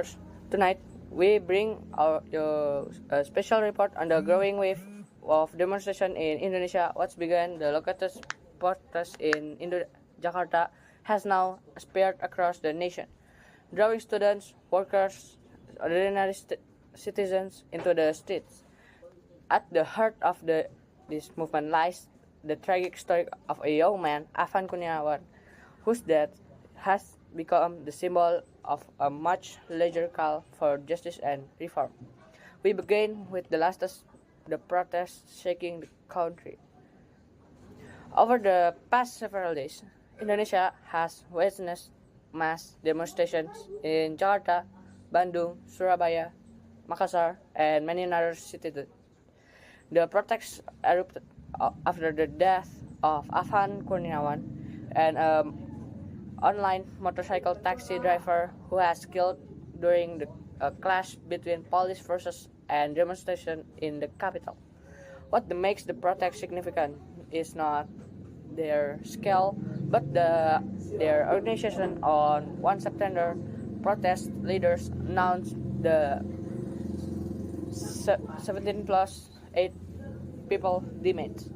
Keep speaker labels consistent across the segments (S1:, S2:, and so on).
S1: viewers, tonight we bring a special report on the growing wave of demonstration in Indonesia. What's began the latest protest in Jakarta has now spread across the nation, drawing students, workers, ordinary citizens into the streets. At the heart of this movement lies the tragic story of a young man, Afan Kurniawan, whose death has become the symbol of a much larger call for justice and reform. We begin with the protests shaking the country. Over the past several days, Indonesia has witnessed mass demonstrations in Jakarta, Bandung, Surabaya, Makassar, and many other cities. The protests erupted after the death of Afan Kurniawan, an online motorcycle taxi driver who was killed during the clash between police forces and demonstration in the capital. What makes the protest significant is not their scale, but their organization. On 1 September, protest leaders announced the 17 plus 8 people demands.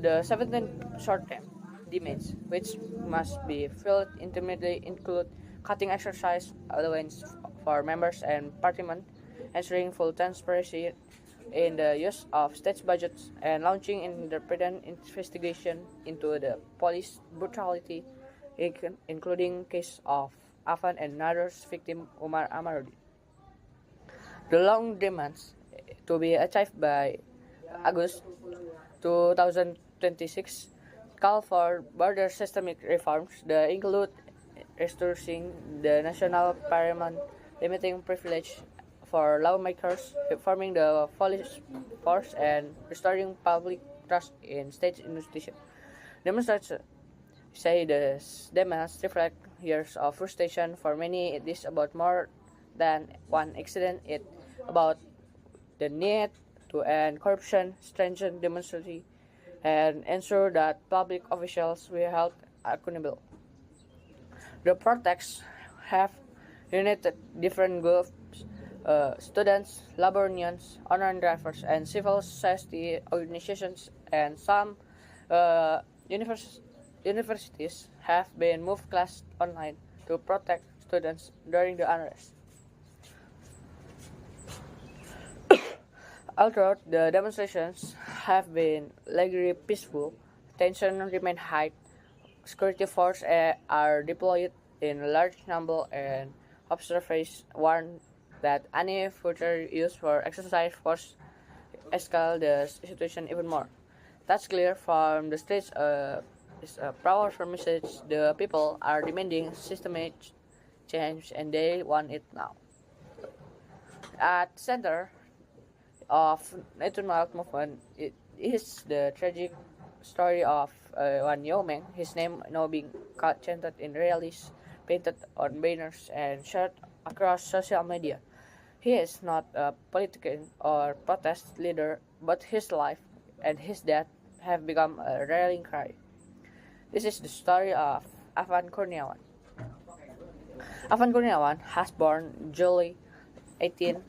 S1: The 17 short-term demands, which must be filled intermittently, include cutting exercise allowance for members and parliament, ensuring full transparency in the use of state budgets, and launching an independent investigation into the police brutality, including case of Afan and others victim Umar Amarudi. The long demands to be achieved by August 2026 call for broader systemic reforms that include restoring the national parliament, limiting privilege for lawmakers, reforming the police force, and restoring public trust in state institutions. Demonstrators say the demands reflect years of frustration. For many, it is about more than one accident. It's about the need to end corruption, strengthen democracy, and ensure that public officials will be held accountable. The protests have united different groups, students, labor unions, online drivers, and civil society organizations, and some universities have been moved class online to protect students during the unrest. Although the demonstrations have been largely peaceful, tension remains high. Security forces are deployed in large number, and observers warn that any further use for excessive force escalate the situation even more. That's clear from the streets. Is a powerful message. The people are demanding systemic change, and they want it now. At center of national movement, it is the tragic story of one young man. His name now being chanted in rallies, painted on banners, and shared across social media. He is not a politician or protest leader, but his life and his death have become a rallying cry. This is the story of Afan Kurniawan. Afan Kurniawan has born July 18,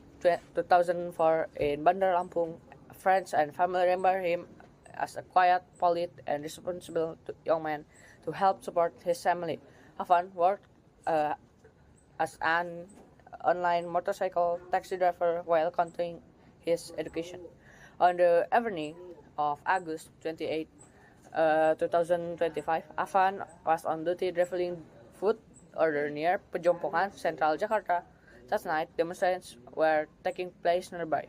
S1: 2004 in Bandar Lampung. Friends and family remember him as a quiet, polite, and responsible young man to help support his family. Afan worked as an online motorcycle taxi driver while continuing his education. On the evening of August 28, 2025, Afan was on duty delivering food order near Pejompongan, Central Jakarta. That night, demonstrations were taking place nearby.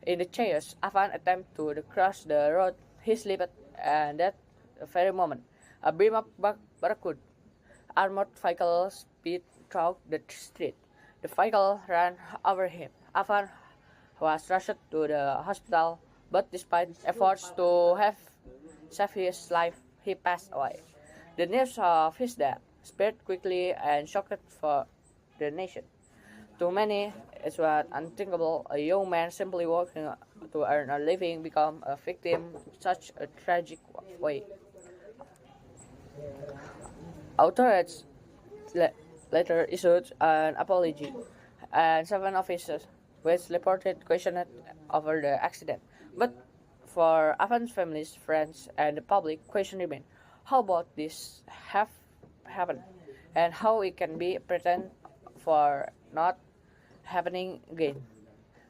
S1: In the chaos, Afan attempted to cross the road. He slipped, and at the very moment, a beam of Barakud armored vehicle speed through the street. The vehicle ran over him. Afan was rushed to the hospital, but despite efforts to have saved his life, he passed away. The news of his death spread quickly and shocked for the nation. To many, it was unthinkable a young man simply working to earn a living become a victim in such a tragic way. Authorities later issued an apology, and 7 officers, which reported questioned over the accident. But for Afan's families, friends, and the public, question remain: how about this have happened, and how it can be pretend for not happening again?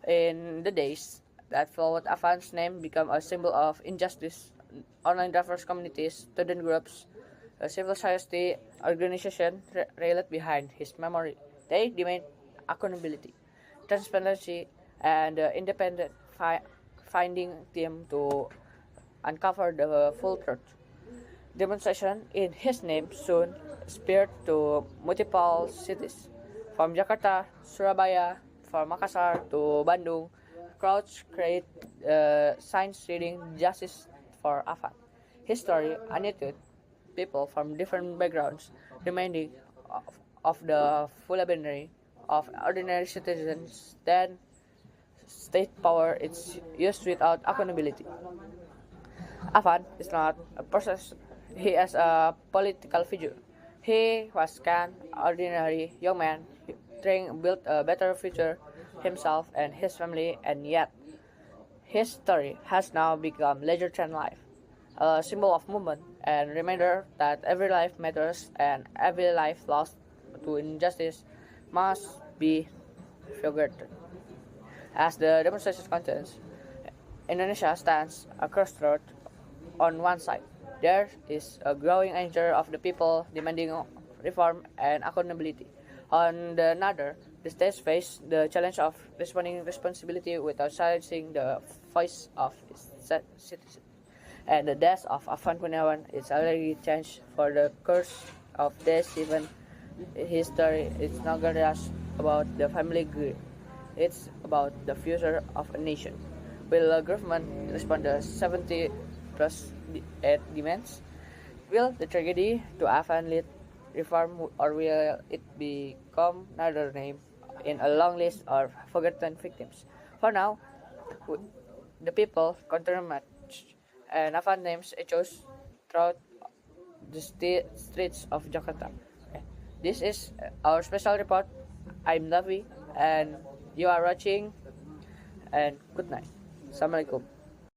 S1: In the days that followed, Afan's name became a symbol of injustice. Online drivers communities, student groups, civil society organizations rallied behind his memory. They demand accountability, transparency, and independent finding team to uncover the full truth. Demonstration in his name soon spread to multiple cities, from Jakarta, Surabaya, from Makassar to Bandung. Crowds create signs reading "Justice for Afan." His story united people from different backgrounds, reminding of the full abandonment of ordinary citizens. Then, state power is used without accountability. Afan is not a person, he is a political figure. He was an ordinary young man trying to build a better future himself and his family, and yet his story has now become larger than life, a symbol of movement and reminder that every life matters and every life lost to injustice must be forgotten. As the demonstration continues, Indonesia stands a crossroad. On one side, there is a growing anger of the people demanding reform and accountability. On the other, the state faces the challenge of responding responsibility without silencing the voice of its citizens. And the death of Afan Kurniawan is already changed for the course of this event. His story is not just about the family grief, it's about the future of a nation. Will the government respond to 70 plus demands? Will the tragedy to Afan lead reform, or will it become another name in a long list of forgotten victims? For now, the people continue and Afan names echoes throughout the streets of Jakarta. This is our special report. I'm Navi, and you are watching, and good night. Assalamualaikum.